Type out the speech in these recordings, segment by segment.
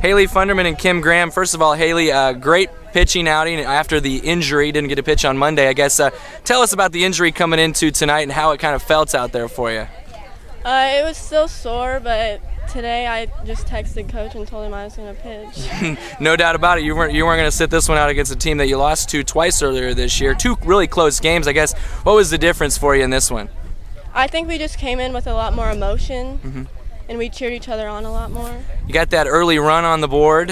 Haley Fundermann and Kim Graham. First of all, Haley, great pitching outing after the injury. Didn't get a pitch on Monday, I guess. Tell us about the injury coming into tonight and how it kind of felt out there for you. It was still sore, but today I just texted Coach and told him I was going to pitch. No doubt about it. You weren't going to sit this one out against a team that you lost to twice earlier this year. Two really close games, I guess. What was the difference for you in this one? I think we just came in with a lot more emotion, and we cheered each other on a lot more. You got that early run on the board.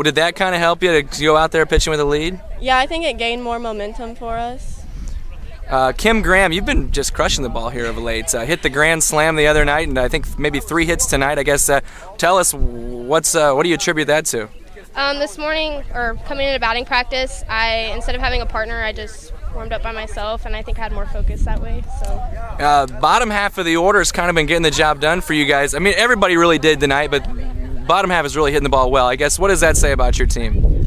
Did that kind of help you to go out there pitching with a lead? Yeah, I think it gained more momentum for us. Kim Graham, you've been just crushing the ball here of late. Hit the grand slam the other night, and I think maybe 3 hits tonight. I guess tell us what do you attribute that to? This morning, or coming into batting practice, instead of having a partner, I just warmed up by myself, and I think I had more focus that way. So. Bottom half of the order has kind of been getting the job done for you guys. I mean, everybody really did tonight, but bottom half is really hitting the ball well. I guess what does that say about your team?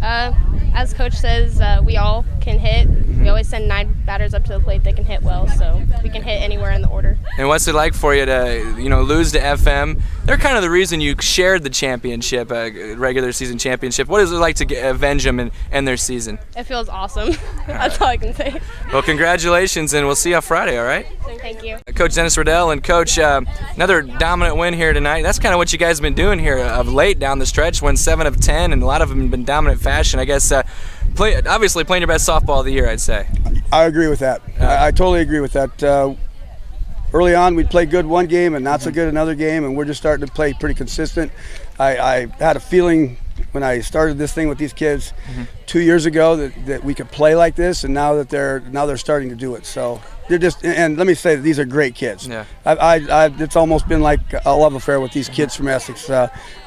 As Coach says, we all can hit. We always send 9 batters up to the plate that can hit well, so we can hit anywhere in the order. And what's it like for you to, lose to FM? They're kind of the reason you shared the championship, regular season championship. What is it like to avenge them and end their season? It feels awesome. That's all I can say. Well, congratulations, and we'll see you on Friday, all right? Thank you. Coach Dennis Redel, and Coach, another dominant win here tonight. That's kind of what you guys have been doing here of late down the stretch. Won 7 of 10, and a lot of them have been dominant fashion. I guess obviously playing your best softball of the year, I'd say. I agree with that. I totally agree with that. Early on, we'd play good one game and not so good another game, and we're just starting to play pretty consistent. I had a feeling when I started this thing with these kids 2 years ago that we could play like this, and now they're starting to do it. So they're just, and let me say that these are great kids. Yeah. It's almost been like a love affair with these kids from Essex.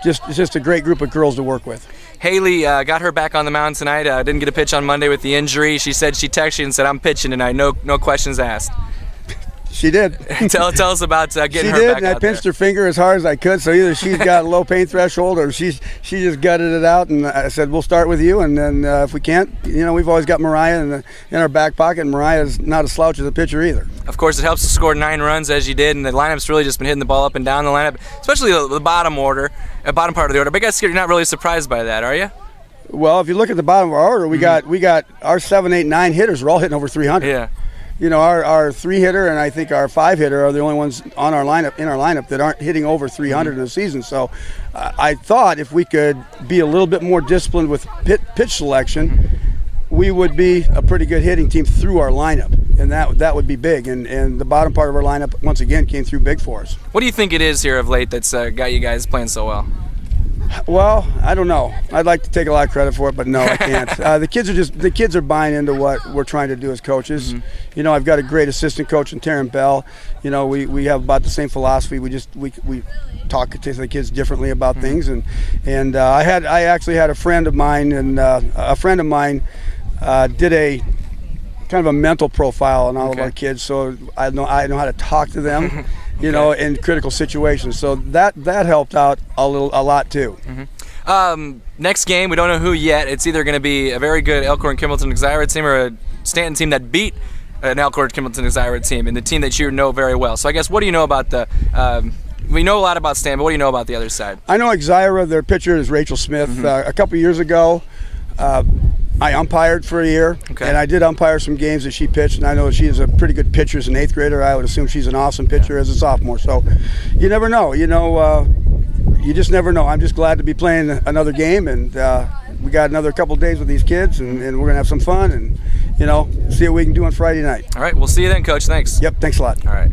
It's just a great group of girls to work with. Haley got her back on the mound tonight. Didn't get a pitch on Monday with the injury. She said she texted you and said, "I'm pitching tonight. No questions asked." She did. Tell us about getting her back out there. She did, and I pinched her finger as hard as I could. So either she's got a low pain threshold, or she just gutted it out. And I said, "We'll start with you, and then if we can't, we've always got Mariah in our back pocket. And Mariah's not as slouch as a pitcher either." Of course, it helps to score 9 runs as you did, and the lineup's really just been hitting the ball up and down the lineup, especially the bottom part of the order. But I guess you're not really surprised by that, are you? Well, if you look at the bottom of our order, we got our 7, 8, 9 hitters are all hitting over 300. Yeah. Our 3-hitter and I think our 5-hitter are the only ones in our lineup that aren't hitting over 300 in the season. So I thought if we could be a little bit more disciplined with pitch selection, we would be a pretty good hitting team through our lineup, and that would be big. And the bottom part of our lineup once again came through big for us. What do you think it is here of late that's got you guys playing so well? Well, I don't know. I'd like to take a lot of credit for it, but no, I can't. The kids are buying into what we're trying to do as coaches. I've got a great assistant coach in Taryn Bell. We have about the same philosophy. We talk to the kids differently about things, and I actually had a friend of mine, and a friend of mine did a kind of a mental profile on all of our kids, so I know how to talk to them. In critical situations. So that helped out a lot too. Next game, we don't know who yet. It's either going to be a very good Elkhorn-Kimballton-Exira team or a Stanton team that beat an Elkhorn-Kimballton-Exira team, and the team that you know very well. So I guess what do you know about we know a lot about Stanton, but what do you know about the other side? I know Exira, their pitcher is Rachel Smith. A couple years ago, I umpired for a year, and I did umpire some games that she pitched, and I know she is a pretty good pitcher as an 8th grader. I would assume she's an awesome pitcher as a sophomore. So you never know. You just never know. I'm just glad to be playing another game, and we got another couple days with these kids, and we're going to have some fun and, see what we can do on Friday night. All right, we'll see you then, Coach. Thanks. Yep, thanks a lot. All right.